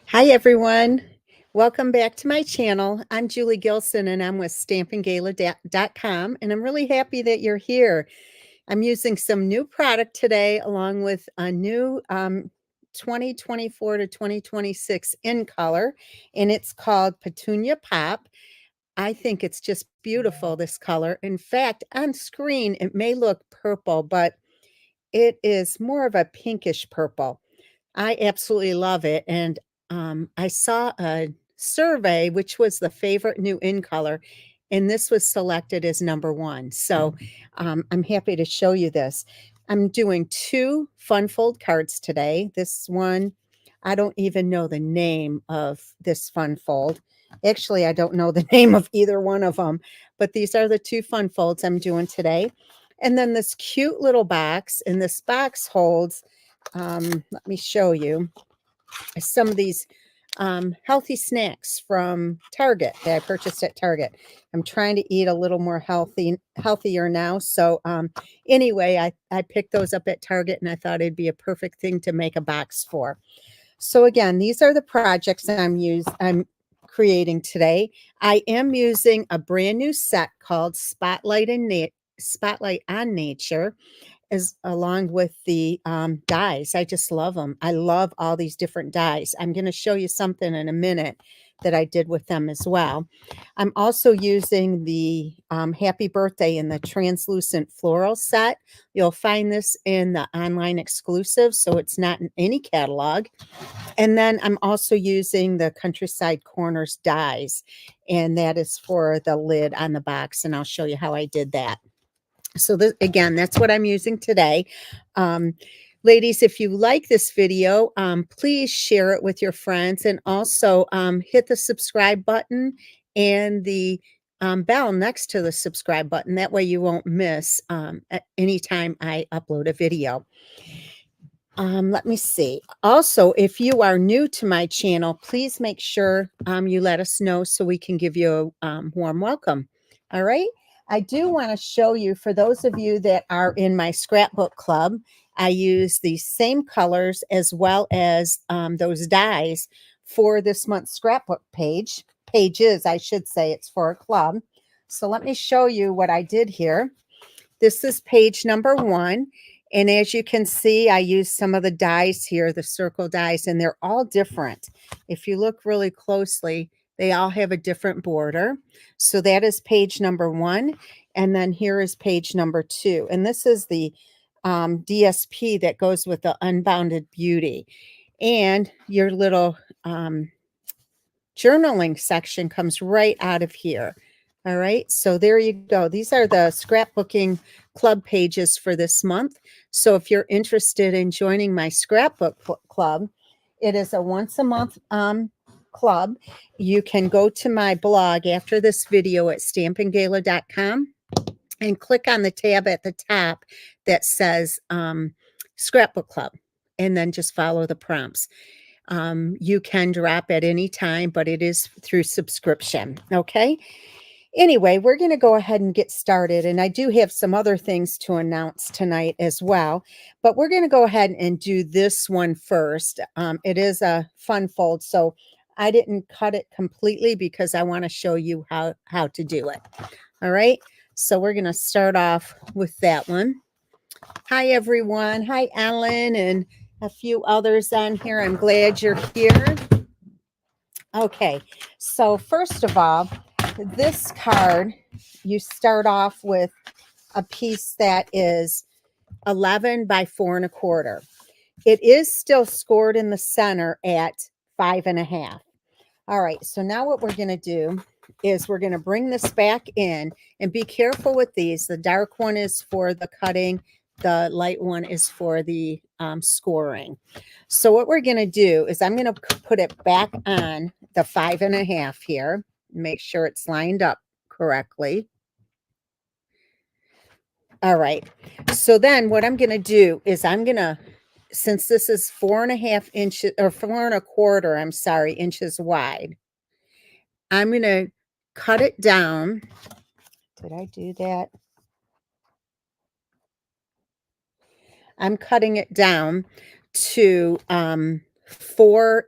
Hi, everyone. Welcome back to my channel. I'm Julie Gilson and I'm with stampinggala.com, and I'm really happy that you're here. I'm using some new product today along with a new 2024 to 2026 in color, and it's called Petunia Pop. I think it's just beautiful, this color. In fact, on screen, it may look purple, but it is more of a pinkish purple. I absolutely love it, and, I saw a survey which was the favorite new in color, and this was selected as number 1, so, I'm happy to show you this. I'm doing 2 Funfold cards today. This one, I don't even know the name of this Funfold. Actually, I don't know the name of either one of them, but these are the 2 Funfolds I'm doing today, and then this cute little box, and this box holds let me show you some of these healthy snacks from Target that I purchased at Target. I'm trying to eat a little more healthier now. So anyway, I picked those up at Target and I thought it'd be a perfect thing to make a box for. So again, these are the projects I'm creating today. I am using a brand new set called Spotlight on Nature, as along with the dies. I just love them. I love all these different dies. I'm going to show you something in a minute that I did with them as well. I'm also using the Happy Birthday in the translucent floral set. You'll find this in the online exclusive, so it's not in any catalog. And then I'm also using the Countryside Corners dies, and that is for the lid on the box, and I'll show you how I did that. So this, again, that's what I'm using today. Um, Ladies, if you like this video, please share it with your friends, and also hit the subscribe button and the bell next to the subscribe button. That way you won't miss anytime I upload a video. Let me see. Also, if you are new to my channel, please make sure you let us know so we can give you a warm welcome. All right. I do want to show you, for those of you that are in my Scrapbook Club, I use the same colors as well as those dies for this month's scrapbook pages, I should say. It's for a club. So let me show you what I did here. This is page number 1. And as you can see, I use some of the dies here, the circle dies, and they're all different. If you look really closely, they all have a different border. So that is page number 1. And then here is page number 2. And this is the DSP that goes with the Unbounded Beauty. And your little journaling section comes right out of here. All right, so there you go. These are the scrapbooking club pages for this month. So if you're interested in joining my scrapbook club, it is a once a month club. You can go to my blog after this video at stampinggala.com and click on the tab at the top that says Scrapbook Club, and then just follow the prompts. You can drop at any time, but it is through subscription. Okay. Anyway, we're going to go ahead and get started. And I do have some other things to announce tonight as well, but we're going to go ahead and do this one first. It is a fun fold, so I didn't cut it completely because I want to show you how to do it. All right. So we're going to start off with that one. Hi, everyone. Hi, Ellen, and a few others on here. I'm glad you're here. Okay, so first of all, this card, you start off with a piece that is 11 by 4 1/4. It is still scored in the center at 5 1/2. All right, so now what we're going to do is we're going to bring this back in, and be careful with these. The dark one is for the cutting. The light one is for the scoring. So what we're going to do is I'm going to put it back on the 5 1/2 here. Make sure it's lined up correctly. All right. So then what I'm going to do is I'm going to, since this is 4 1/2 inches or 4 1/4, I'm sorry, inches wide, I'm going to cut it down. Did I do that? I'm cutting it down to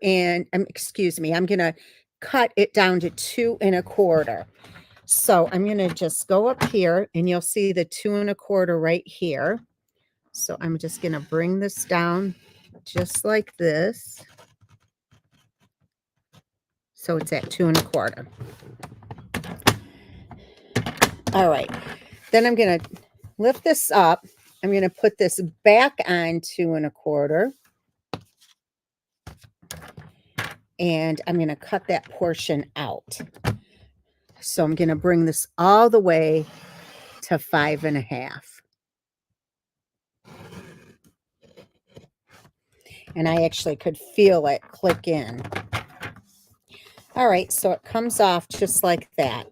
excuse me, I'm going to cut it down to 2 1/4. So I'm going to just go up here and you'll see the 2 1/4 right here. So I'm just going to bring this down just like this. So it's at 2 1/4. All right. Then I'm going to lift this up. I'm going to put this back on 2 1/4. And I'm going to cut that portion out. So I'm going to bring this all the way to 5 1/2. And I actually could feel it click in. All right, so it comes off just like that.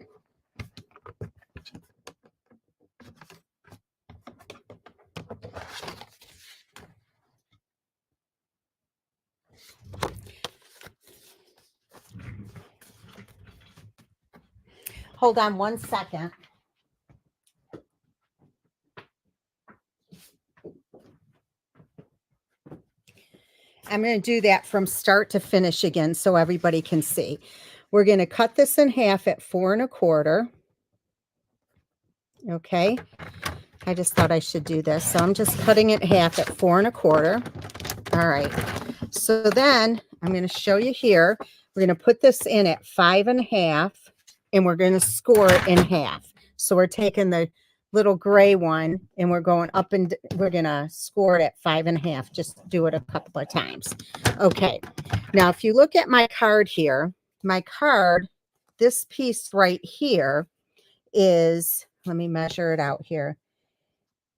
Hold on one second. I'm going to do that from start to finish again so everybody can see. We're going to cut this in half at 4 1/4. Okay. I just thought I should do this. So I'm just cutting it in half at 4 1/4. All right. So then I'm going to show you here. We're going to put this in at 5 1/2 and we're going to score it in half. So we're taking the little gray one and we're going up and we're going to score it at 5 1/2. Just do it a couple of times. Okay. Now, if you look at my card here, my card, this piece right here is, let me measure it out here.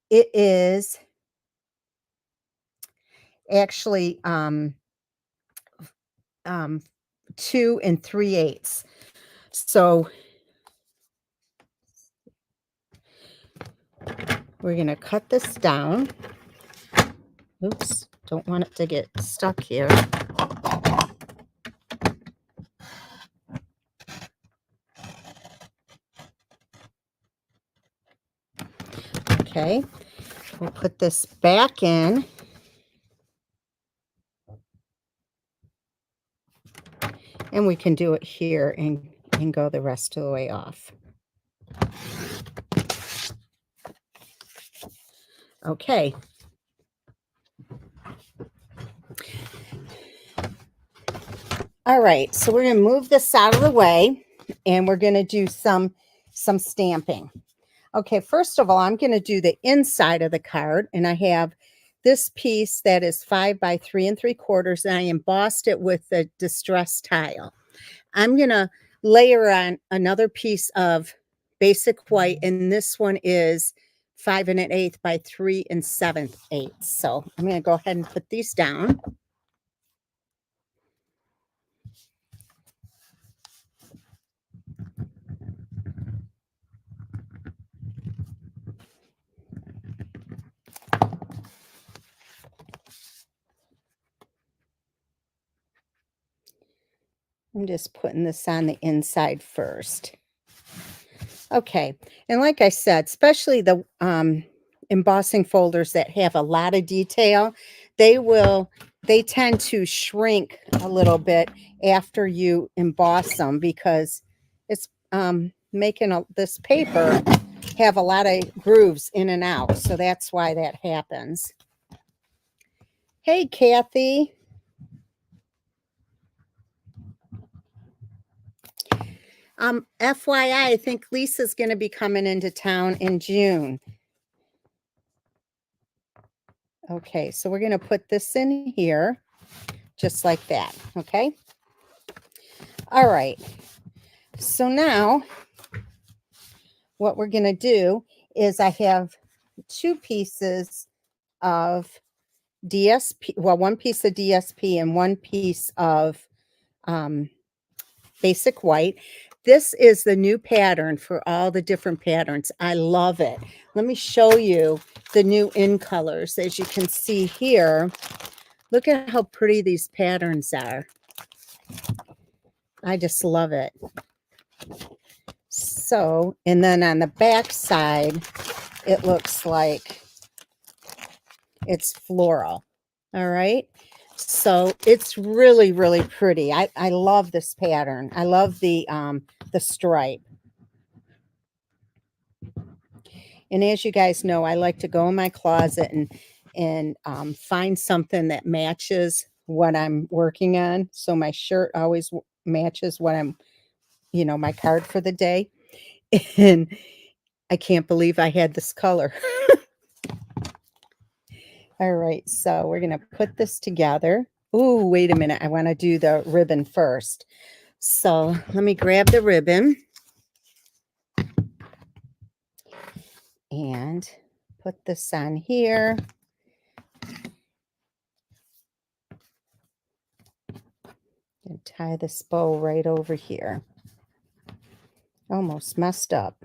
It is actually 2 3/8. So we're going to cut this down. Oops, don't want it to get stuck here. Okay, we'll put this back in. And we can do it here and go the rest of the way off. Okay. All right, so we're going to move this out of the way and we're going to do some stamping. Okay, first of all, I'm going to do the inside of the card, and I have this piece that is 5 by 3 3/4, and I embossed it with the distress tile. I'm going to layer on another piece of basic white, and this one is 5 1/8 by 3 7/8. So I'm going to go ahead and put these down. I'm just putting this on the inside first. Okay, and like I said, especially the embossing folders that have a lot of detail, they tend to shrink a little bit after you emboss them because it's making this paper have a lot of grooves in and out. So that's why that happens. Hey, Kathy. FYI, I think Lisa's going to be coming into town in June. Okay, so we're going to put this in here just like that. Okay. All right. So now what we're going to do is I have 2 pieces of DSP, well, 1 piece of DSP and 1 piece of basic white. This is the new pattern for all the different patterns. I love it. Let me show you the new in colors. As you can see here, look at how pretty these patterns are. I just love it. So, and then on the back side, it looks like it's floral. All right. So it's really, really pretty. I love this pattern. I love the stripe. And as you guys know, I like to go in my closet and find something that matches what I'm working on. So my shirt always matches what I'm, my card for the day. And I can't believe I had this color. All right, so we're going to put this together. Ooh, wait a minute. I want to do the ribbon first. So let me grab the ribbon and put this on here. And tie this bow right over here. Almost messed up.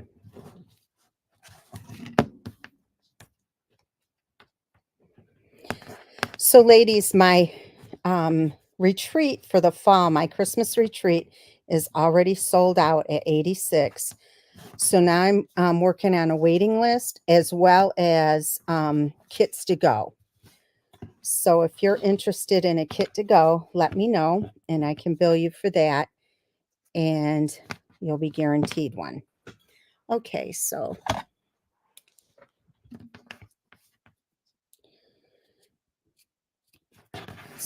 So ladies, my retreat for the fall, my Christmas retreat is already sold out at 86. So now I'm working on a waiting list as well as kits to go. So if you're interested in a kit to go, let me know and I can bill you for that and you'll be guaranteed one. Okay, so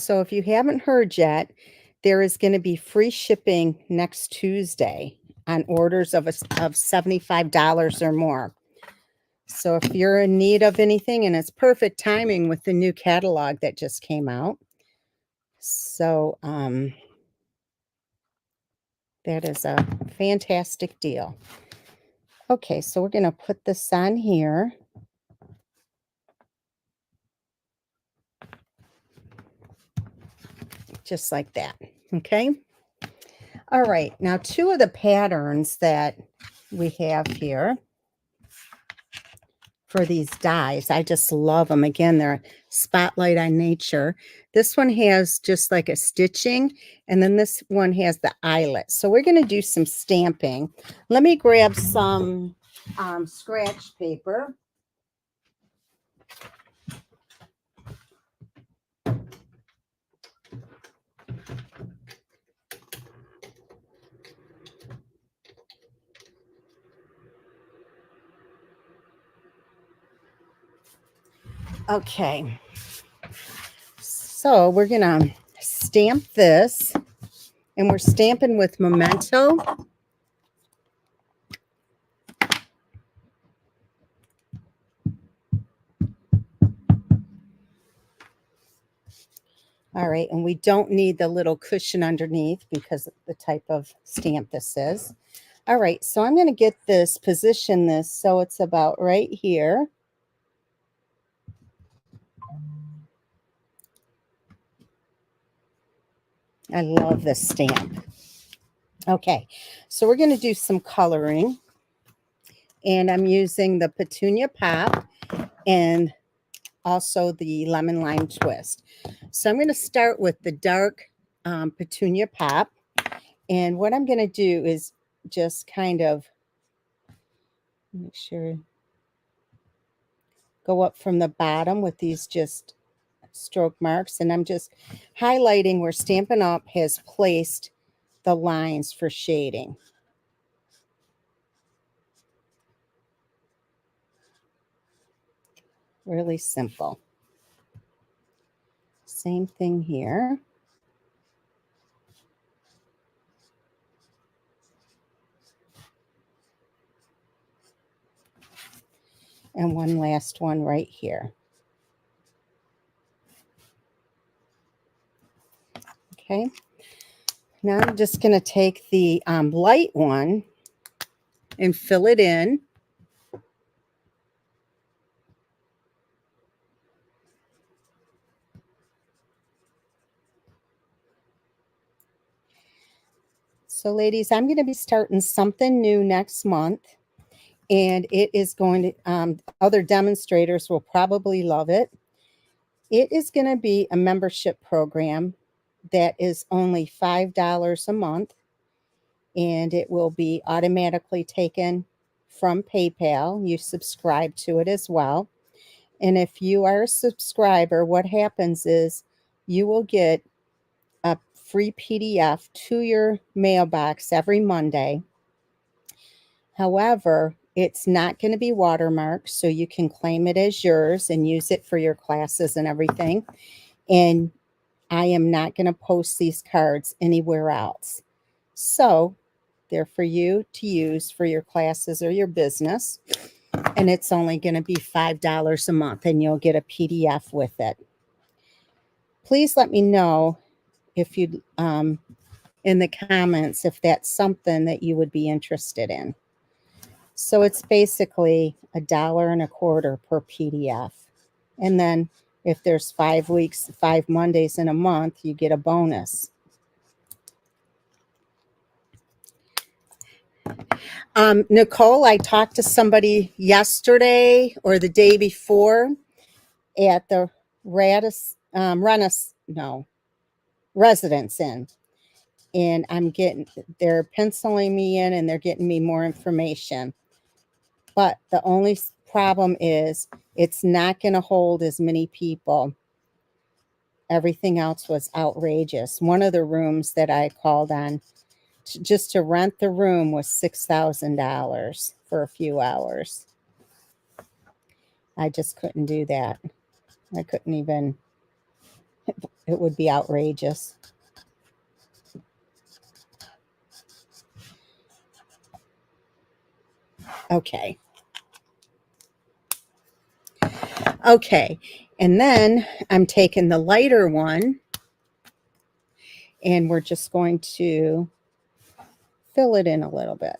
if you haven't heard yet, there is going to be free shipping next Tuesday on orders of $75 or more. So if you're in need of anything, and it's perfect timing with the new catalog that just came out. So that is a fantastic deal. Okay, so we're going to put this on here. Just like that. Okay. All right. Now, two of the patterns that we have here for these dies, I just love them. Again, they're Spotlight on Nature. This one has just like a stitching, and then this one has the eyelet. So we're going to do some stamping. Let me grab some scratch paper. Okay. So we're going to stamp this, and we're stamping with Memento. All right, and we don't need the little cushion underneath because of the type of stamp this is. All right, so I'm going to get this, position this so it's about right here. I love this stamp. Okay, so we're going to do some coloring. And I'm using the Petunia Pop and also the Lemon Lime Twist. So I'm going to start with the dark Petunia Pop. And what I'm going to do is just kind of make sure, go up from the bottom with these just stroke marks. And I'm just highlighting where Stampin' Up! Has placed the lines for shading. Really simple. Same thing here. And one last one right here. Okay. Now I'm just going to take the light one and fill it in. So ladies, I'm going to be starting something new next month. And it is going to, other demonstrators will probably love it. It is going to be a membership program that is only $5 a month. And it will be automatically taken from PayPal. You subscribe to it as well. And if you are a subscriber, what happens is you will get a free PDF to your mailbox every Monday. However, it's not going to be watermarked, so you can claim it as yours and use it for your classes and everything. And I am not going to post these cards anywhere else. So they're for you to use for your classes or your business. And it's only going to be $5 a month, and you'll get a PDF with it. Please let me know if you in the comments if that's something that you would be interested in. So it's basically $1.25 per PDF. And then if there's 5 weeks, 5 Mondays in a month, you get a bonus. Nicole, I talked to somebody yesterday or the day before at the Residence Inn. And they're penciling me in and they're getting me more information. But the only problem is it's not going to hold as many people. Everything else was outrageous. One of the rooms that I called on just to rent the room was $6,000 for a few hours. I just couldn't do that. I couldn't even, it would be outrageous. Okay. Okay. And then I'm taking the lighter one and we're just going to fill it in a little bit.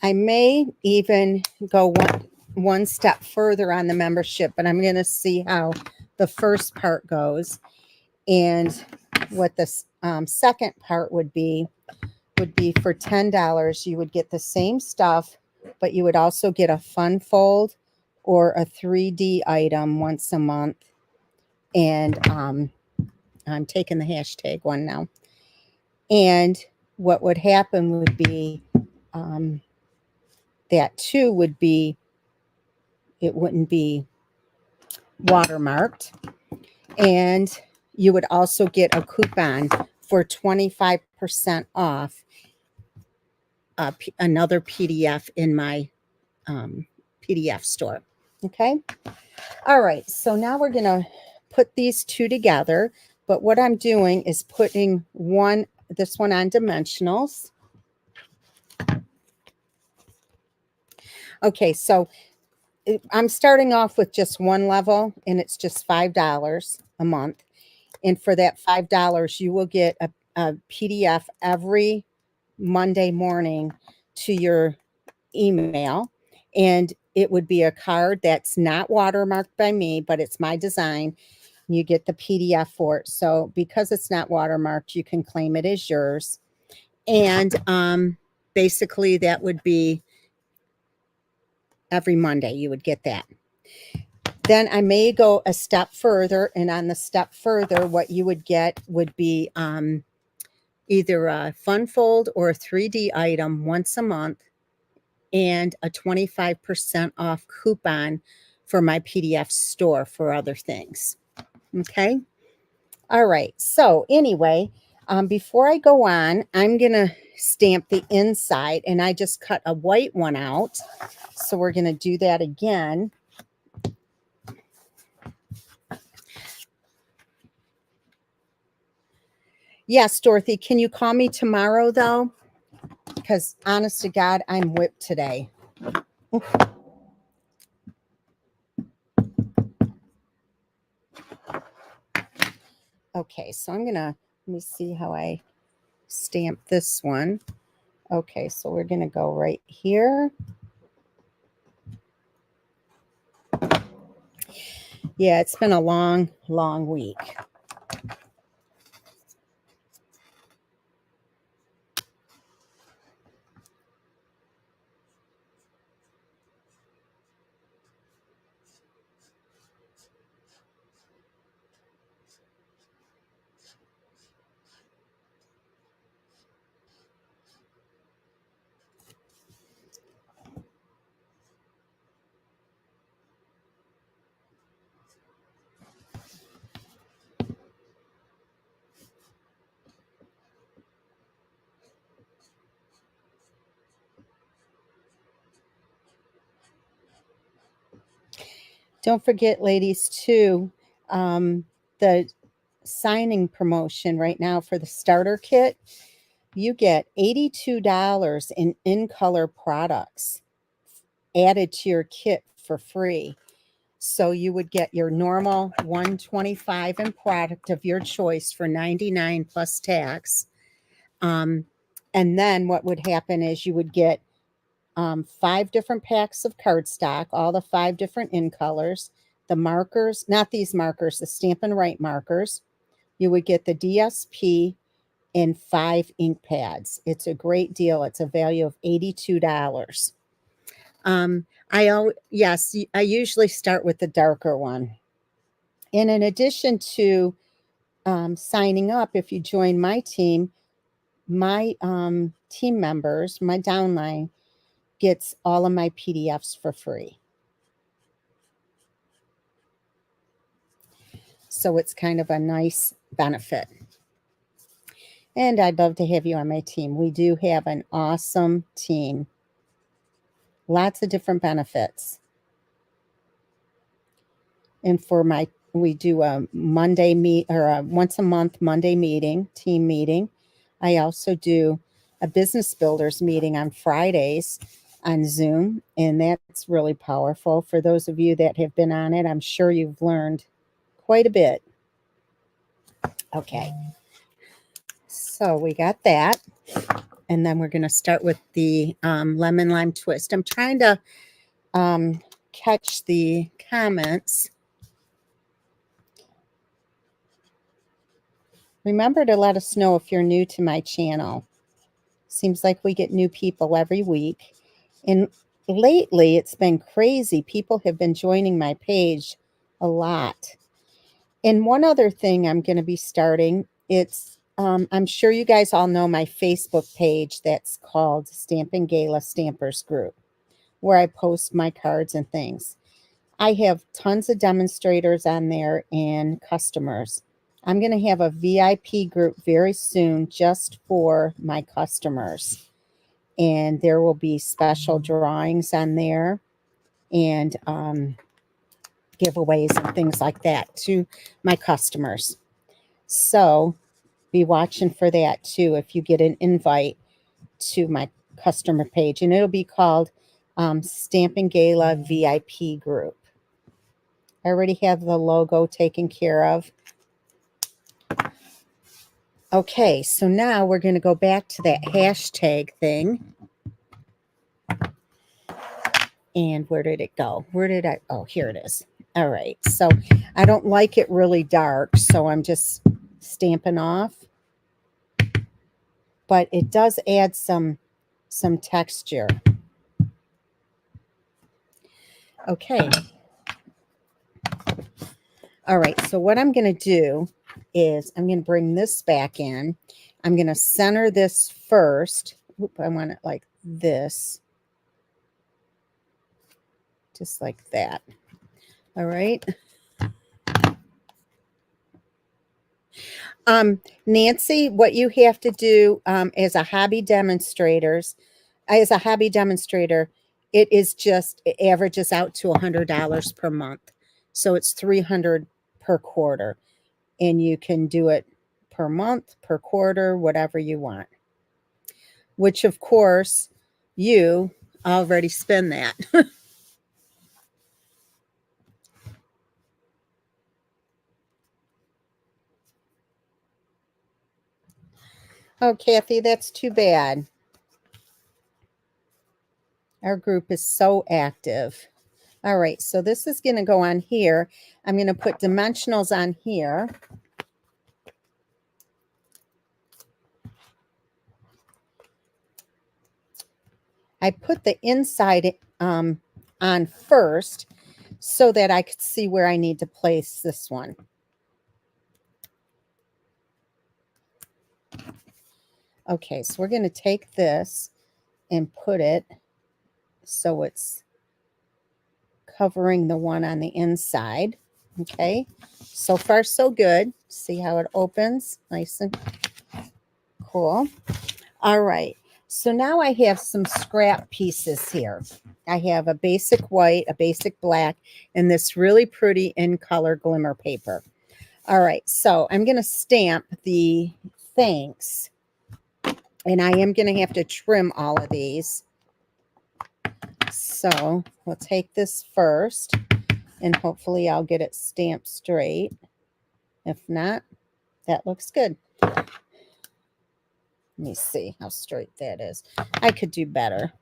I may even go one step further on the membership, but I'm going to see how the first part goes. And what the second part would be for $10. You would get the same stuff, but you would also get a Funfold or a 3D item once a month. And I'm taking the hashtag one now. And what would happen would be that too would be, it wouldn't be watermarked. And you would also get a coupon for 25% off another PDF in my PDF store. Okay. All right. So now we're going to put these two together. But what I'm doing is putting this one on dimensionals. Okay. So I'm starting off with just one level, and it's just $5 a month. And for that $5, you will get a PDF every Monday morning to your email. And it would be a card that's not watermarked by me, but it's my design. You get the PDF for it. So because it's not watermarked, you can claim it as yours. And basically that would be every Monday you would get that. Then I may go a step further, and on the step further, what you would get would be either a Funfold or a 3D item once a month and a 25% off coupon for my PDF store for other things. Okay. All right. So anyway, before I go on, I'm going to stamp the inside, and I just cut a white one out. So we're going to do that again. Yes, Dorothy, can you call me tomorrow though? Because honest to God, I'm whipped today. Okay, so let me see how I stamp this one. Okay, so we're going to go right here. Yeah, it's been a long, long week. Don't forget, ladies, too, the signing promotion right now for the starter kit. You get $82 in color products added to your kit for free. So you would get your normal $125 in product of your choice for $99 plus tax. And then what would happen is you would get 5 different packs of cardstock, all the 5 different in colors, the markers, not these markers, the Stampin' Right markers. You would get the DSP and 5 ink pads. It's a great deal. It's a value of $82. Yes, I usually start with the darker one. And in addition to signing up, if you join my team, my team members, my downline, gets all of my PDFs for free. So it's kind of a nice benefit. And I'd love to have you on my team. We do have an awesome team. Lots of different benefits. And we do a Monday a once a month Monday meeting, team meeting. I also do a business builders meeting on Fridays on Zoom, and that's really powerful. For those of you that have been on it, I'm sure you've learned quite a bit. Okay, so we got that, and then we're going to start with the lemon lime twist. I'm trying to catch the comments. Remember to let us know if you're new to my channel. Seems like we get new people every week. And lately, it's been crazy. People have been joining my page a lot. And one other thing I'm going to be starting, I'm sure you guys all know my Facebook page that's called Stampin' Gala Stampers Group, where I post my cards and things. I have tons of demonstrators on there and customers. I'm going to have a VIP group very soon just for my customers. And there will be special drawings on there and giveaways and things like that to my customers. So be watching for that too if you get an invite to my customer page. And it'll be called Stampin' Gala VIP Group. I already have the logo taken care of. Okay, so now we're going to go back to that hashtag thing. And where did it go? Oh, here it is. All right, so I don't like it really dark, so I'm just stamping off. But it does add some texture. Okay. All right, so what I'm going to do is I'm going to bring this back in. I'm going to center this first. Oop, I want it like this. Just like that. All right. Nancy, what you have to do as a hobby demonstrator, it is just, it averages out to $100 per month. So it's $300 per quarter. And you can do it per month, per quarter, whatever you want. Which, of course, you already spend that. Oh, Kathy, that's too bad. Our group is so active. All right, so this is going to go on here. I'm going to put dimensionals on here. I put the inside on first so that I could see where I need to place this one. Okay, so we're going to take this and put it so it's covering the one on the inside. Okay, so far so good. See how it opens? Nice and cool. All right, So now I have some scrap pieces here. I have a basic white, a basic black, and this really pretty in color glimmer paper. All right, so I'm going to stamp the thanks, and I am going to have to trim all of these. So we'll take this first, and hopefully I'll get it stamped straight. If not, that looks good. Let me see how straight that is. I could do better.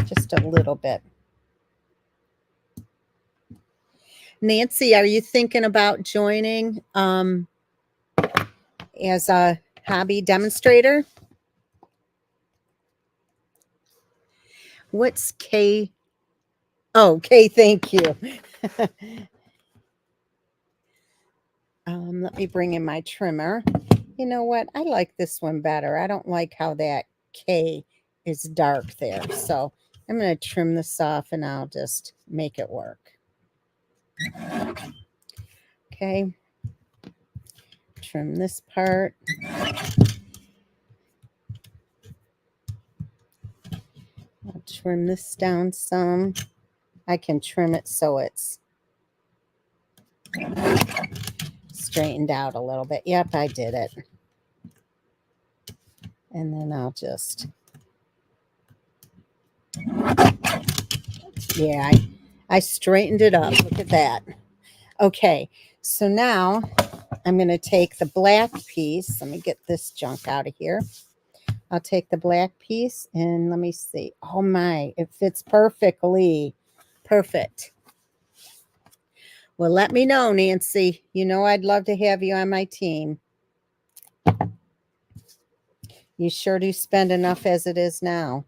Just a little bit. Nancy, are you thinking about joining as a hobby demonstrator? What's K? Oh, K, thank you. Let me bring in my trimmer. You know what? I like this one better. I don't like how that K is dark there. So I'm going to trim this off and I'll just make it work. Okay. Trim this part. I'll trim this down some. I can trim it so it's straightened out a little bit. Yep, I did it. And then I'll just, yeah, I straightened it up. Look at that. Okay, so now I'm going to take the black piece. Let me get this junk out of here. I'll take the black piece and let me see. Oh my, it fits perfectly. Perfect. Well, let me know, Nancy. You know I'd love to have you on my team. You sure do spend enough as it is now.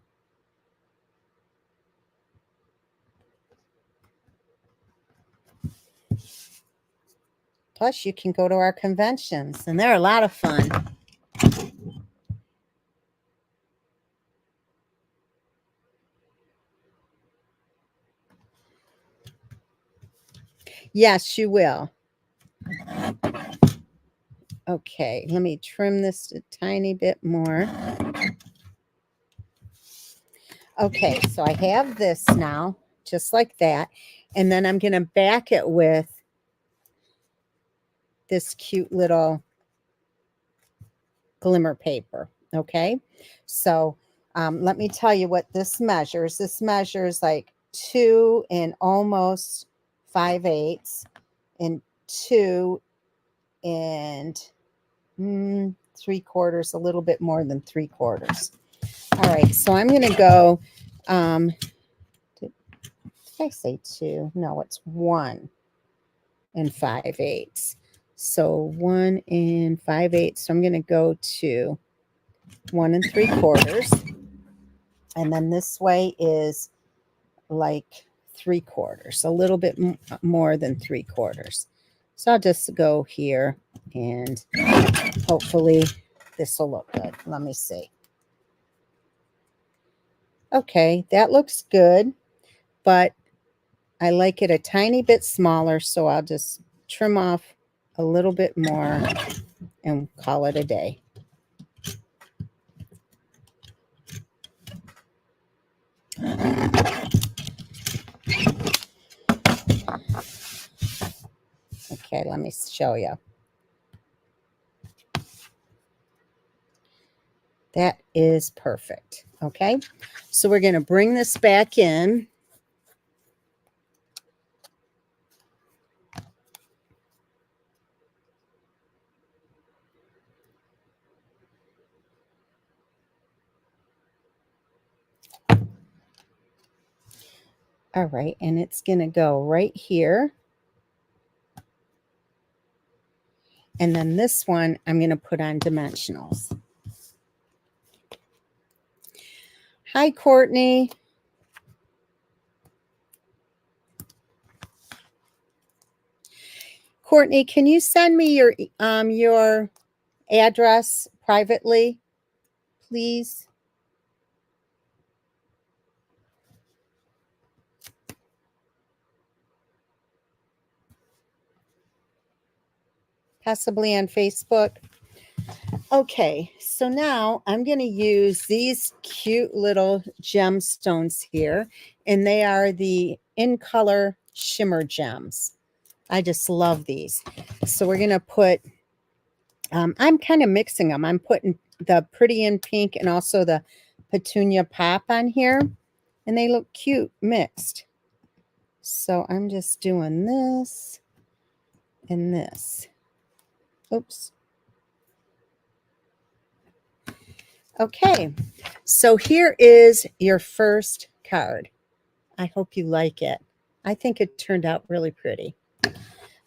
Plus, you can go to our conventions, and they're a lot of fun. Yes, you will. Okay, let me trim this a tiny bit more. Okay, so I have this now, just like that. And then I'm going to back it with this cute little glimmer paper. Okay, so let me tell you what this measures. This measures like 2 and almost 5/8 and 2 and 3/4, a little bit more than 3/4. All right, so I'm going to go, did I say 2? No, it's 1 and 5/8. So 1 and 5/8. So I'm going to go to 1 and 3/4. And then this way is like 3/4, a little bit more than 3/4. So I'll just go here and hopefully this will look good. Let me see. Okay, that looks good, but I like it a tiny bit smaller, so I'll just trim off a little bit more and call it a day. Okay, let me show you. That is perfect. Okay, so we're going to bring this back in. All right, and it's going to go right here. And then this one, I'm going to put on dimensionals. Hi, Courtney. Courtney, can you send me your address privately, please? Possibly on Facebook. Okay, so now I'm going to use these cute little gemstones here, and they are the In Color Shimmer Gems. I just love these. So we're going to put, I'm kind of mixing them. I'm putting the Pretty in Pink and also the Petunia Pop on here, and they look cute mixed. So I'm just doing this and this. Oops. Okay, so here is your first card. I hope you like it. I think it turned out really pretty.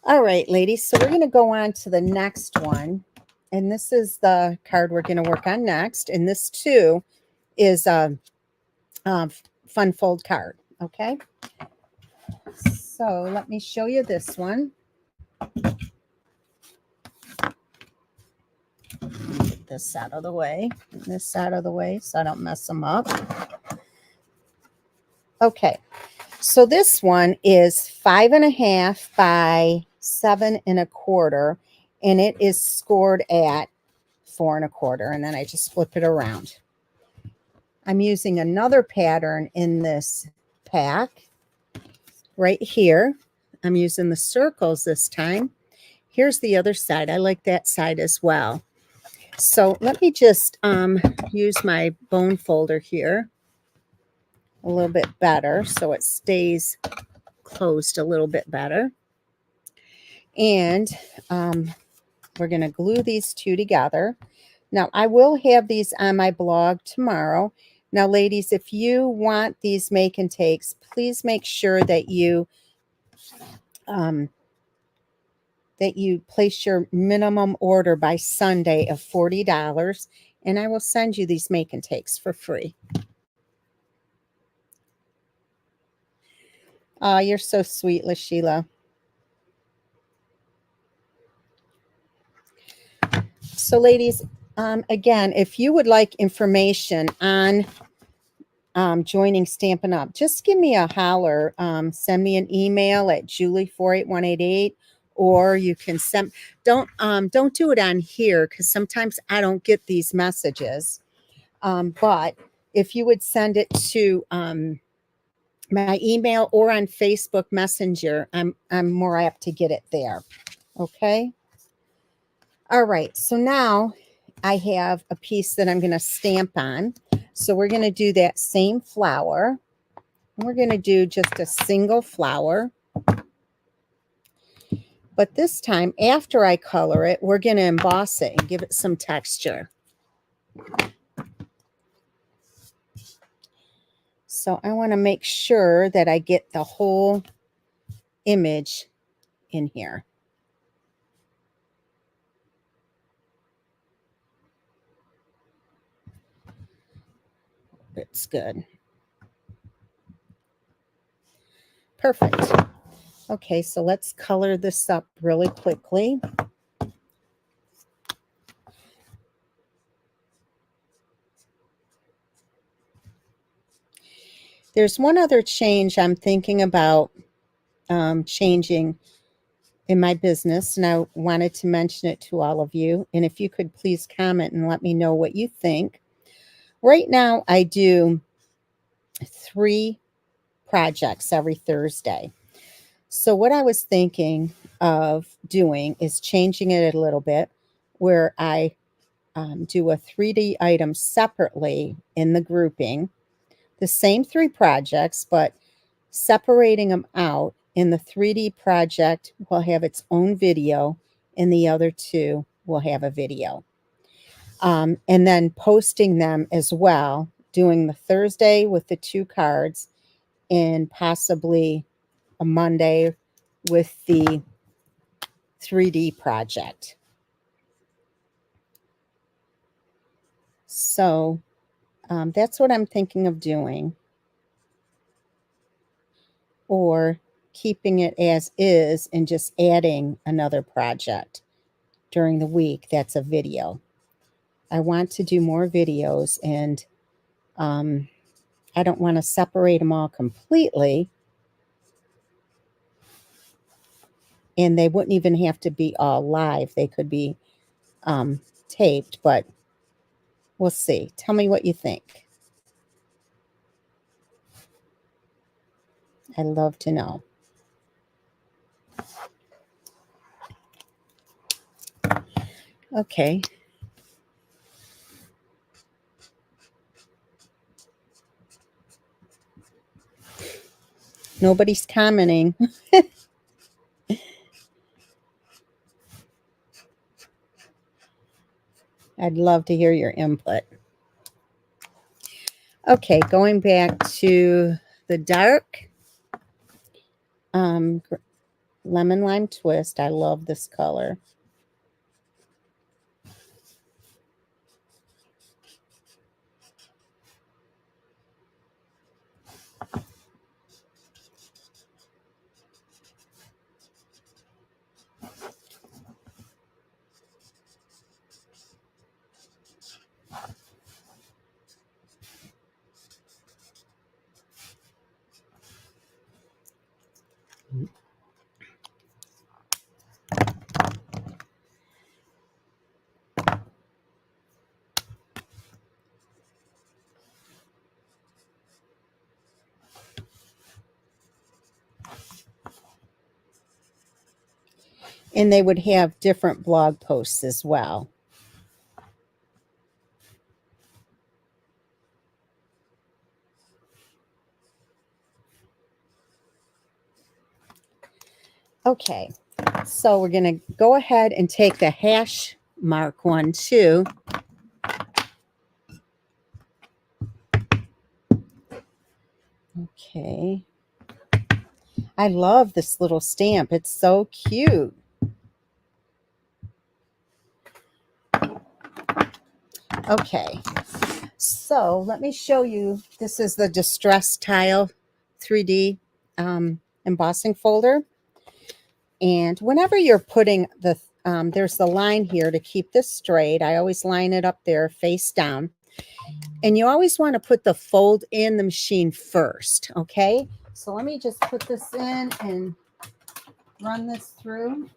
All right, ladies, so we're going to go on to the next one. And this is the card we're going to work on next. And this, too, is a Funfold card, okay? So let me show you this one. Get this out of the way, this out of the way so I don't mess them up. Okay, so this one is 5.5 by 7.25, and it is scored at 4.25, and then I just flip it around. I'm using another pattern in this pack right here. I'm using the circles this time. Here's the other side. I like that side as well. So let me just use my bone folder here a little bit better so it stays closed a little bit better. And we're going to glue these two together. Now, I will have these on my blog tomorrow. Now, ladies, if you want these make and takes, please make sure that you place your minimum order by Sunday of $40, and I will send you these make and takes for free. Oh, you're so sweet, LaSheila. So, ladies, again, if you would like information on joining Stampin' Up, just give me a holler. Send me an email at julie48188, or you can send. Don't do it on here because sometimes I don't get these messages. But if you would send it to my email or on Facebook Messenger, I'm more apt to get it there. Okay. All right. So now I have a piece that I'm going to stamp on. So we're going to do that same flower. And we're going to do just a single flower. But this time, after I color it, we're going to emboss it and give it some texture. So I want to make sure that I get the whole image in here. It's good. Perfect. Okay, so let's color this up really quickly. There's one other change I'm thinking about changing in my business, and I wanted to mention it to all of you. And if you could please comment and let me know what you think. Right now, I do 3 projects every Thursday. So what I was thinking of doing is changing it a little bit, where I do a 3D item separately in the grouping, the same 3 projects, but separating them out. In the 3D project will have its own video, and the other 2 will have a video. And then posting them as well, doing the Thursday with the 2 cards, and possibly a Monday with the 3D project. So that's what I'm thinking of doing. Or keeping it as is and just adding another project during the week that's a video. I want to do more videos, and I don't want to separate them all completely. And they wouldn't even have to be all live. They could be taped, but we'll see. Tell me what you think. I'd love to know. Okay. Nobody's commenting. I'd love to hear your input. Okay, going back to the dark lemon lime twist. I love this color. And they would have different blog posts as well. Okay, so we're going to go ahead and take the hash mark one too. Okay. I love this little stamp. It's so cute. Okay, so let me show you. This is the Distress Tile 3D embossing folder. And whenever you're putting the, there's the line here to keep this straight. I always line it up there face down. And you always want to put the fold in the machine first, okay? So let me just put this in and run this through.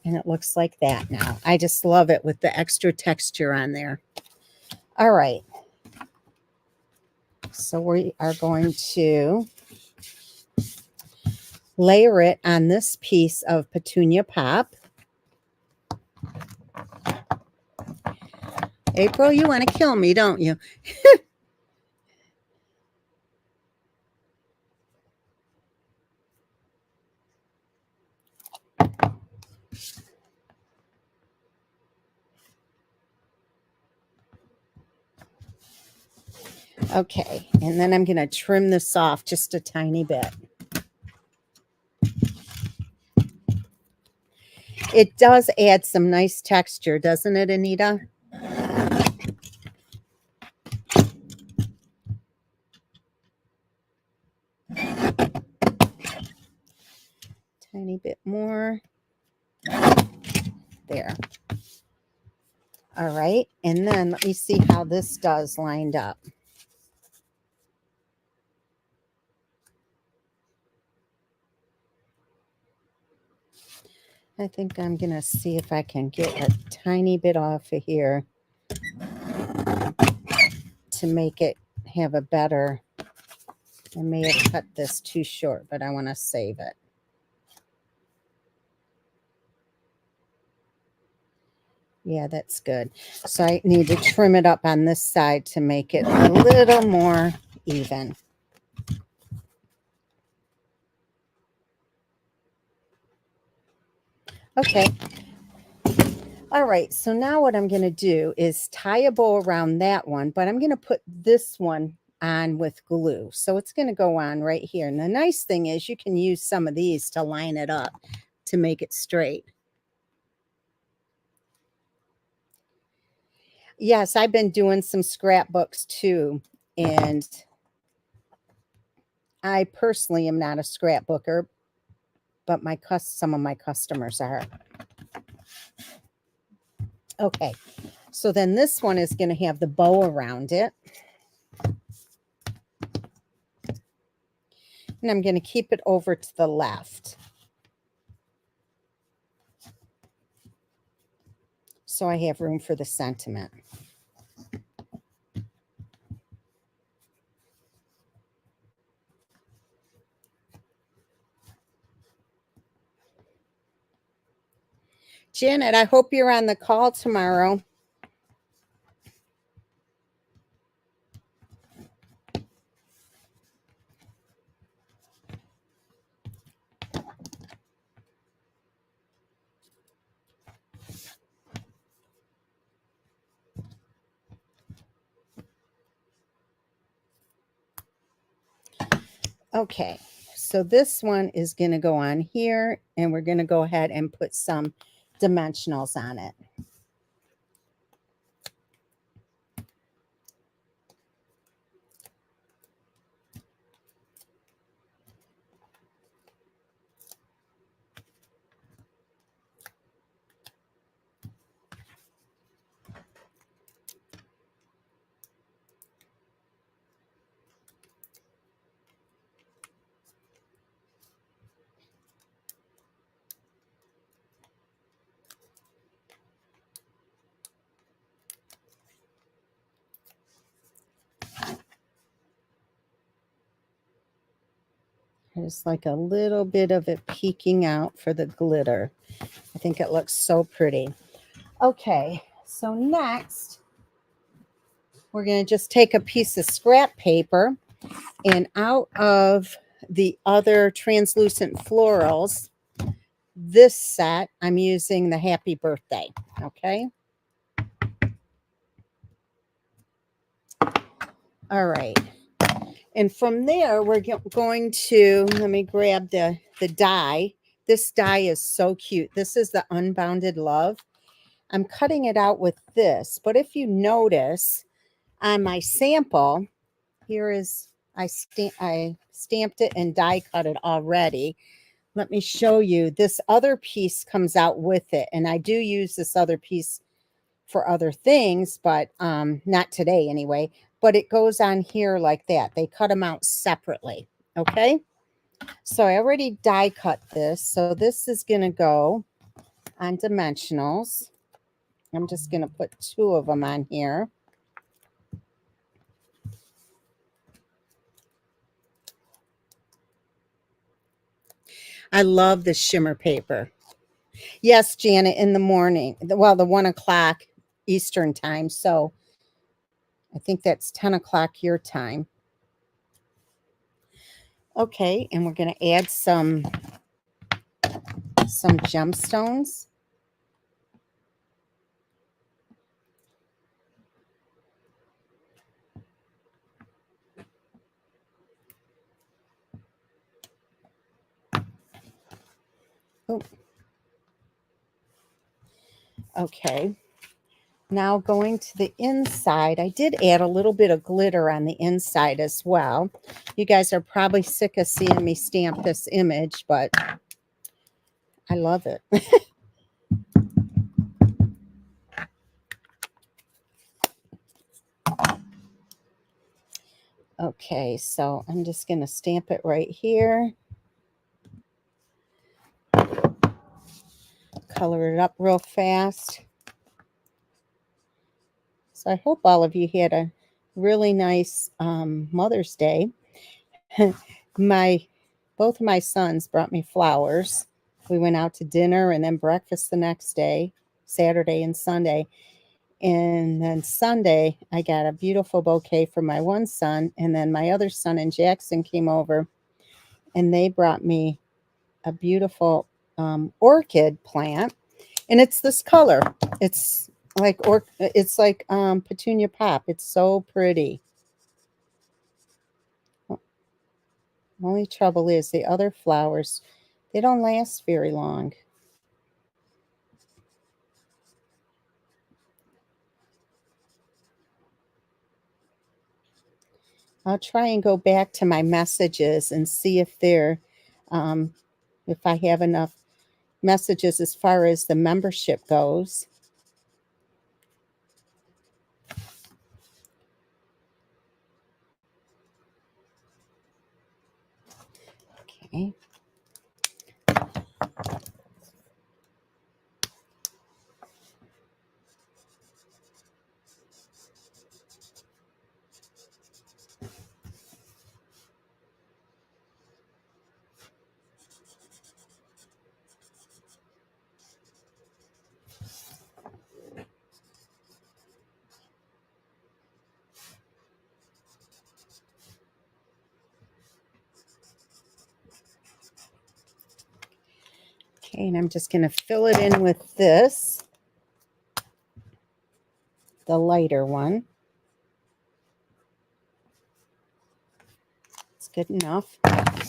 And it looks like that now. I just love it with the extra texture on there. All right. So we are going to layer it on this piece of Petunia Pop. April, you want to kill me, don't you? Okay, and then I'm going to trim this off just a tiny bit. It does add some nice texture, doesn't it, Anita? Tiny bit more. There. All right, and then let me see how this does lined up. I think I'm going to see if I can get a tiny bit off of here to make it have a better, I may have cut this too short, but I want to save it. Yeah, that's good. So I need to trim it up on this side to make it a little more even. Okay. All right, so now what I'm going to do is tie a bow around that one, but I'm going to put this one on with glue. So it's going to go on right here. And the nice thing is you can use some of these to line it up to make it straight. Yes, I've been doing some scrapbooks too. And I personally am not a scrapbooker, but some of my customers are. Okay, so then this one is going to have the bow around it. And I'm going to keep it over to the left. So I have room for the sentiment. Janet, I hope you're on the call tomorrow. Okay, so this one is going to go on here, and we're going to go ahead and put some dimensionals on it. There's like a little bit of it peeking out for the glitter. I think it looks so pretty. Okay, so next, we're going to just take a piece of scrap paper, and out of the other translucent florals, this set, I'm using the Happy Birthday, okay? All right. And from there, we're going to, let me grab the die. This die is so cute. This is the Unbounded Love. I'm cutting it out with this, but if you notice on my sample, here is, I stamped it and die cut it already. Let me show you. This other piece comes out with it, and I do use this other piece for other things, but not today anyway. But it goes on here like that. They cut them out separately, okay? So I already die cut this. So this is going to go on dimensionals. I'm just going to put 2 of them on here. I love this shimmer paper. Yes, Janet, in the morning. Well, the 1 o'clock Eastern time. So I think that's 10 o'clock your time. Okay, and we're going to add some gemstones. Oh. Okay. Now going to the inside, I did add a little bit of glitter on the inside as well. You guys are probably sick of seeing me stamp this image, but I love it. Okay, so I'm just going to stamp it right here. Color it up real fast. So I hope all of you had a really nice Mother's Day. Both of my sons brought me flowers. We went out to dinner and then breakfast the next day, Saturday and Sunday. And then Sunday, I got a beautiful bouquet from my one son. And then my other son and Jackson came over, and they brought me a beautiful orchid plant. And it's this color. It's like Petunia Pop. It's so pretty. Only trouble is the other flowers, they don't last very long. I'll try and go back to my messages and see if if I have enough messages as far as the membership goes. Okay. Okay, and I'm just going to fill it in with this, the lighter one. It's good enough.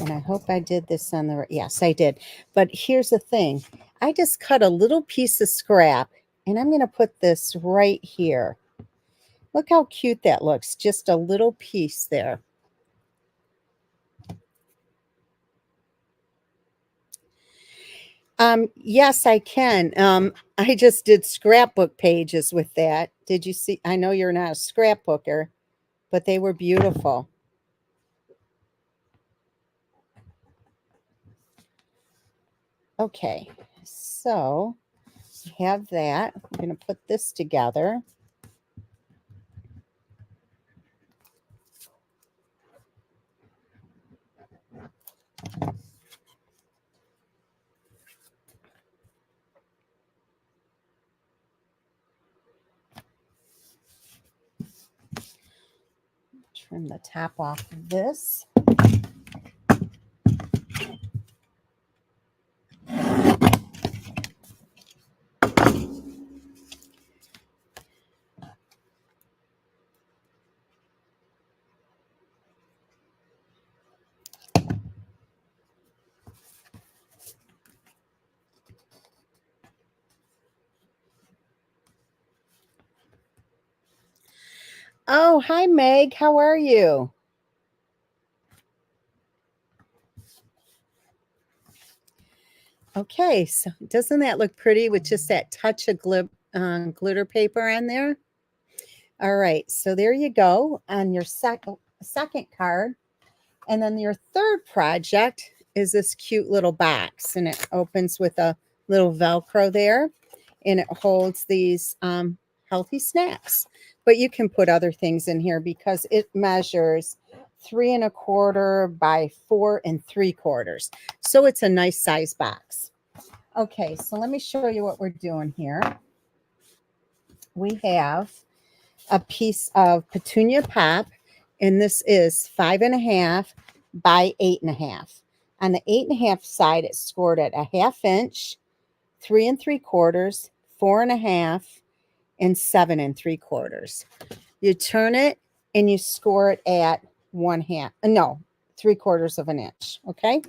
And I hope I did this on the right. Yes, I did. But here's the thing. I just cut a little piece of scrap, and I'm going to put this right here. Look how cute that looks. Just a little piece there. Yes, I can. I just did scrapbook pages with that. Did you see? I know you're not a scrapbooker, but they were beautiful. Okay, so have that. I'm going to put this together. Trim the top off of this. Oh, hi, Meg. How are you? Okay, so doesn't that look pretty with just that touch of glitter paper on there? All right, so there you go on your second card. And then your third project is this cute little box, and it opens with a little Velcro there, and it holds these healthy snacks. But you can put other things in here because it measures 3¼ by 4¾ So it's a nice size box. Okay, so let me show you what we're doing here. We have a piece of Petunia Pop, and this is 5½ by 8½. On the 8½ side, it's scored at a 1/2 inch, 3¾ 4½, and 7¾ You turn it and you score it at 1/2. No, 3/4 of an inch. Okay.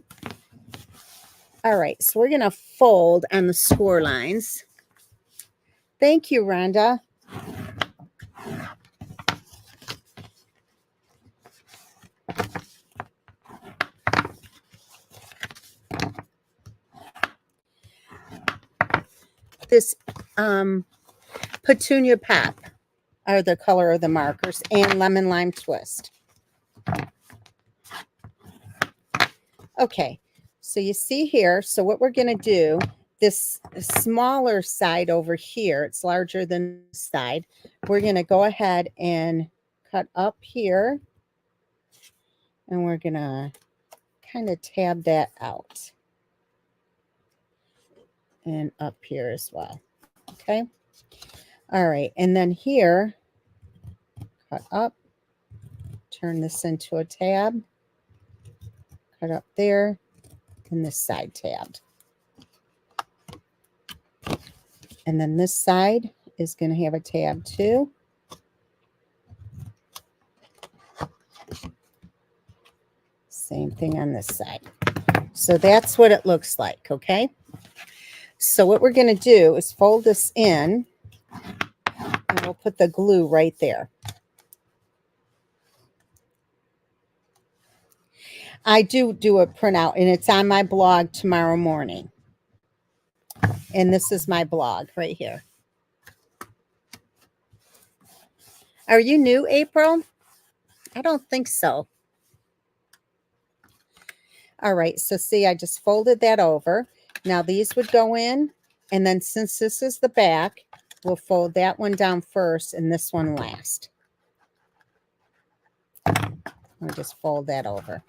All right. So we're going to fold on the score lines. Thank you, Rhonda. This Petunia Pop are the color of the markers, and Lemon Lime Twist. Okay, so you see here, so what we're going to do, this smaller side over here, it's larger than this side, we're going to go ahead and cut up here, and we're going to kind of tab that out, and up here as well. Okay, all right, and then here, cut up, turn this into a tab, cut up there, and this side tabbed. And then this side is going to have a tab too. Same thing on this side. So that's what it looks like, okay? So what we're going to do is fold this in, and we'll put the glue right there. I do a printout, and it's on my blog tomorrow morning. And this is my blog right here. Are you new, April? I don't think so. All right, so see, I just folded that over. Now these would go in, and then since this is the back, we'll fold that one down first and this one last. I'll just fold that over.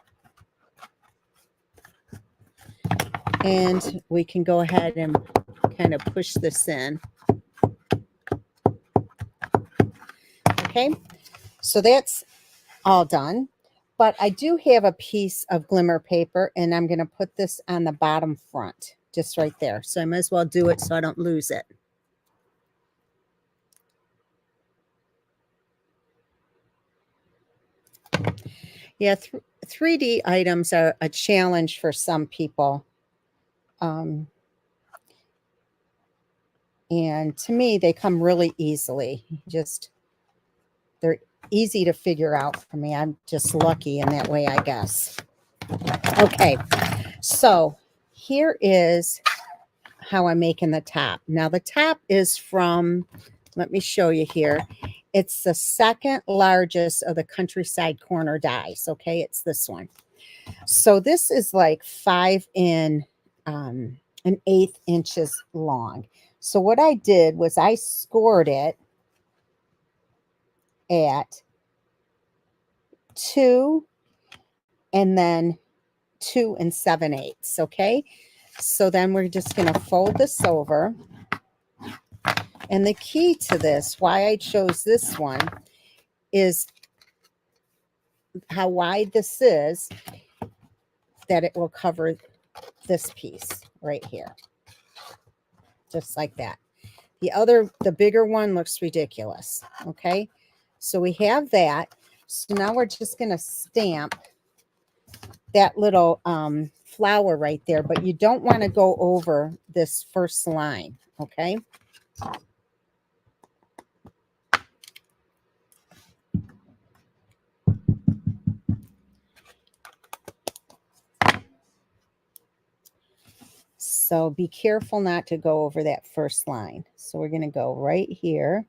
And we can go ahead and kind of push this in. Okay, so that's all done. But I do have a piece of glimmer paper, and I'm going to put this on the bottom front, just right there. So I might as well do it so I don't lose it. Yeah, 3D items are a challenge for some people. And to me, they come really easily. They're easy to figure out for me. I'm just lucky in that way, I guess. Okay, so here is how I'm making the top. Now the top is from, let me show you here. It's the second largest of the Countryside Corner dies. Okay, it's this one. So this is like 5 1/8 inches long. So what I did was I scored it at 2 and then 2 7/8. Okay, so then we're just going to fold this over. And the key to this, why I chose this one, is how wide this is, that it will cover this piece right here, just like that. The bigger one looks ridiculous. Okay, so we have that. So now we're just going to stamp that little flower right there, but you don't want to go over this first line. Okay. So be careful not to go over that first line. So we're going to go right here,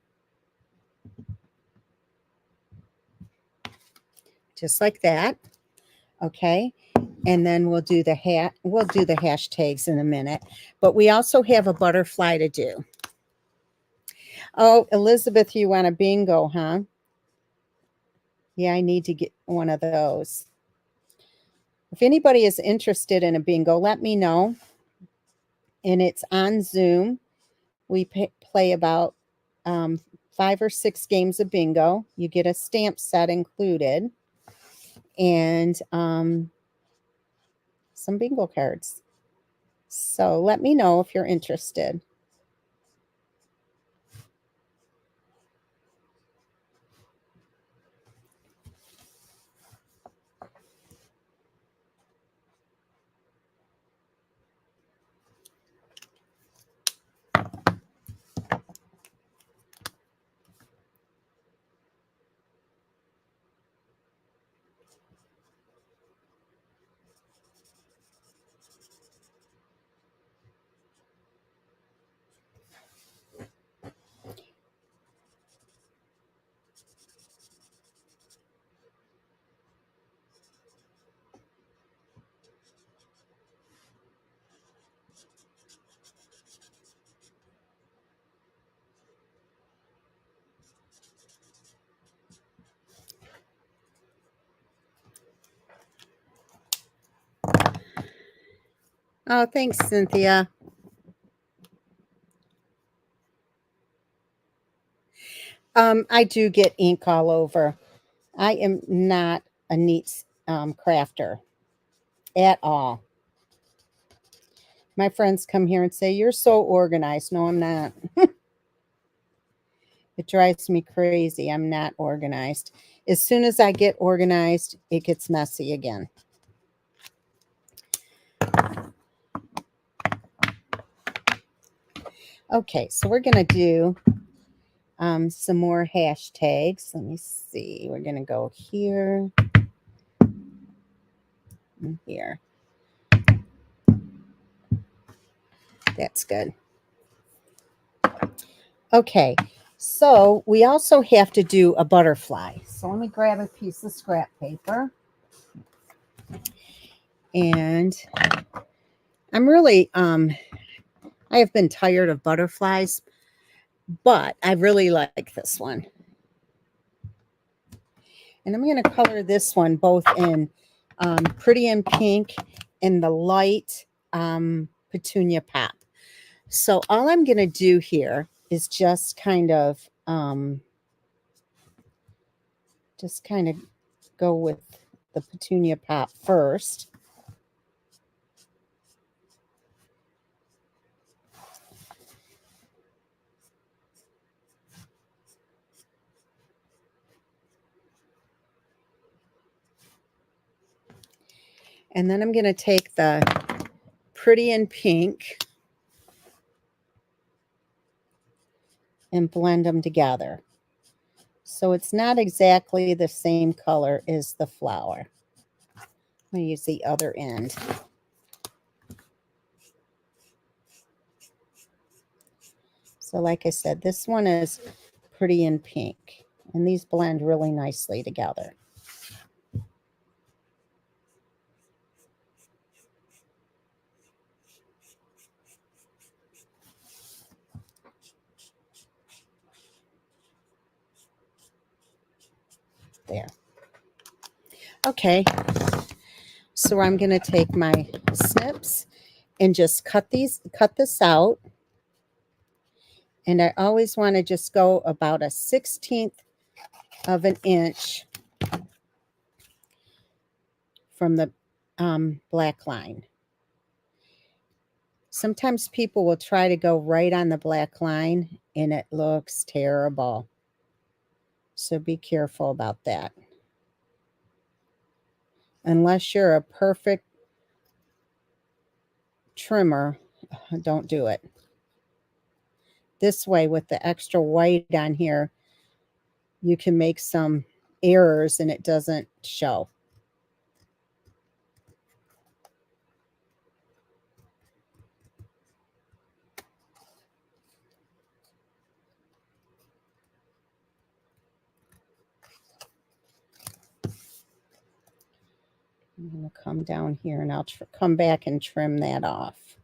just like that. Okay. And then we'll do the hashtags in a minute, but we also have a butterfly to do. Oh, Elizabeth, you want a bingo, huh? Yeah, I need to get one of those. If anybody is interested in a bingo, let me know. And it's on Zoom. We play about 5 or 6 games of bingo. You get a stamp set included, and some bingo cards. So let me know if you're interested. Oh, thanks, Cynthia. I do get ink all over. I am not a neat crafter at all. My friends come here and say, "You're so organized." No, I'm not. It drives me crazy. I'm not organized. As soon as I get organized, it gets messy again. Okay, so we're going to do some more hashtags. Let me see. We're going to go here and here. That's good. Okay, so we also have to do a butterfly. So let me grab a piece of scrap paper. And I'm really, I have been tired of butterflies, but I really like this one. And I'm going to color this one both in Pretty in Pink and the light Petunia Pop. So all I'm going to do here is just kind of go with the Petunia Pop first. And then I'm going to take the Pretty in Pink and blend them together. So it's not exactly the same color as the flower. I'm going to use the other end. So like I said, this one is Pretty in Pink, and these blend really nicely together. There. Okay, so I'm going to take my snips and just cut this out. And I always want to just go about a 1/16 of an inch from the black line. Sometimes people will try to go right on the black line and it looks terrible. So be careful about that. Unless you're a perfect trimmer, don't do it. This way, with the extra white on here, you can make some errors and it doesn't show. I'm going to come down here and I'll come back and trim that off.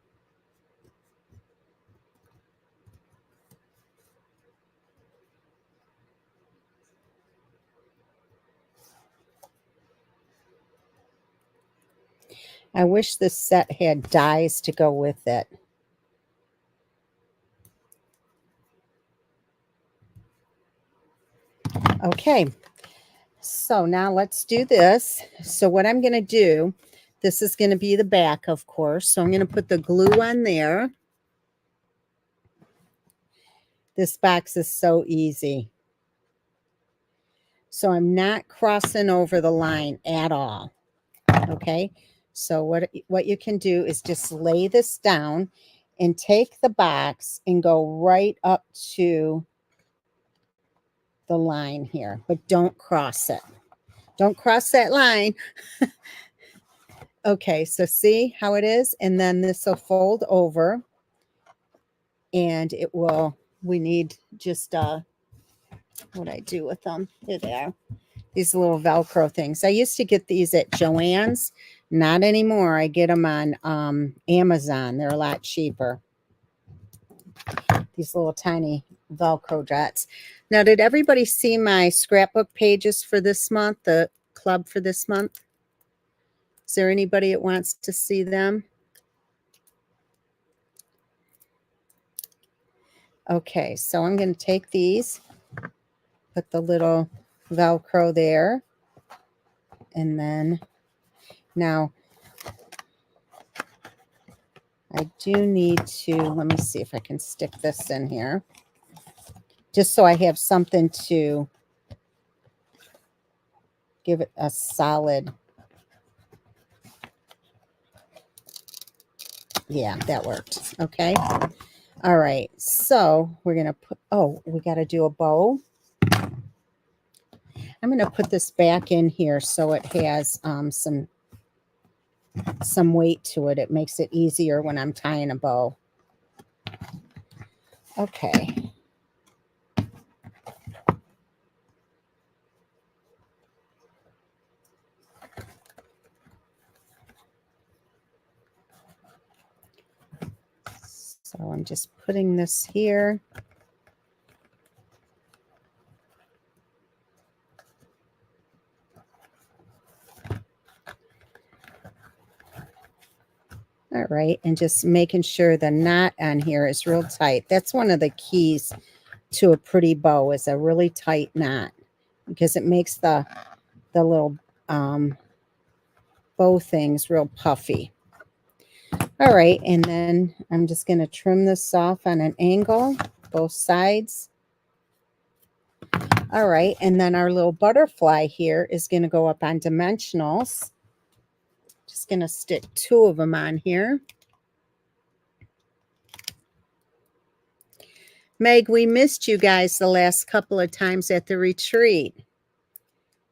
I wish this set had dies to go with it. Okay, so now let's do this. So what I'm going to do, this is going to be the back, of course. So I'm going to put the glue on there. This box is so easy. So I'm not crossing over the line at all. Okay, so what you can do is just lay this down and take the box and go right up to the line here, but don't cross it. Don't cross that line. Okay, so see how it is? And then this will fold over and it will, we need just, what I do with them. Here they are. These little Velcro things. I used to get these at Joann's. Not anymore. I get them on Amazon. They're a lot cheaper. These little tiny Velcro dots. Now, did everybody see my scrapbook pages for this month, the club for this month? Is there anybody that wants to see them? Okay, so I'm going to take these, put the little Velcro there, and then now I do need to, let me see if I can stick this in here, just so I have something to give it a solid, yeah, that worked. Okay. All right, so we're going to put, oh, we got to do a bow. I'm going to put this back in here so it has some weight to it. It makes it easier when I'm tying a bow. Okay. So I'm just putting this here. All right, and just making sure the knot on here is real tight. That's one of the keys to a pretty bow, is a really tight knot, because it makes the little bow things real puffy. All right, and then I'm just going to trim this off on an angle, both sides. All right, and then our little butterfly here is going to go up on dimensionals. Just going to stick 2 of them on here. Meg, we missed you guys the last couple of times at the retreat.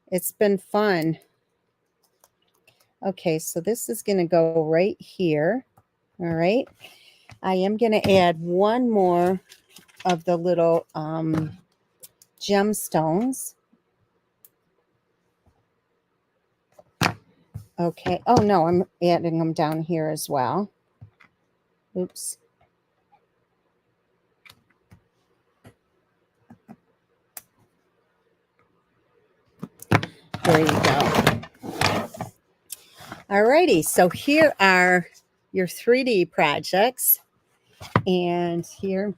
It's been fun. Okay, so this is going to go right here. All right. I am going to add one more of the little gemstones. Okay. Oh, no, I'm adding them down here as well. Oops. There you go. All righty. So here are your 3D projects. And here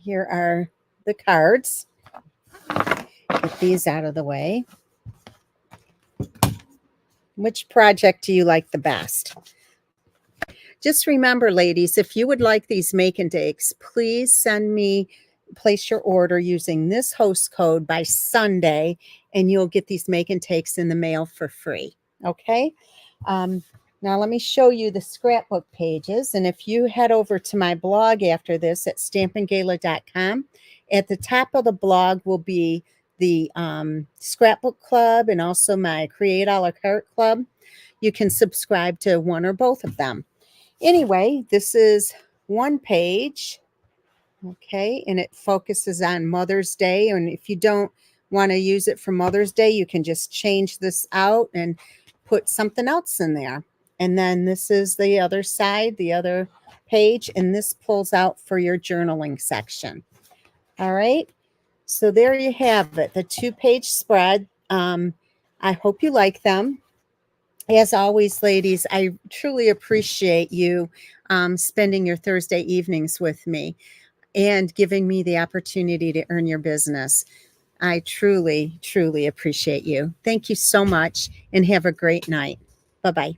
are the cards. Get these out of the way. Which project do you like the best? Just remember, ladies, if you would like these make and takes, please place your order using this host code by Sunday, and you'll get these make and takes in the mail for free. Okay. Now let me show you the scrapbook pages. And if you head over to my blog after this at stampingala.com, at the top of the blog will be the Scrapbook Club and also my Create a la carte club. You can subscribe to one or both of them. Anyway, this is one page, okay, and it focuses on Mother's Day. And if you don't want to use it for Mother's Day, you can just change this out and put something else in there. And then this is the other side, the other page, and this pulls out for your journaling section. All right, so there you have it, the 2-page spread. I hope you like them. As always, ladies, I truly appreciate you spending your Thursday evenings with me and giving me the opportunity to earn your business. I truly, truly appreciate you. Thank you so much, and have a great night. Bye-bye.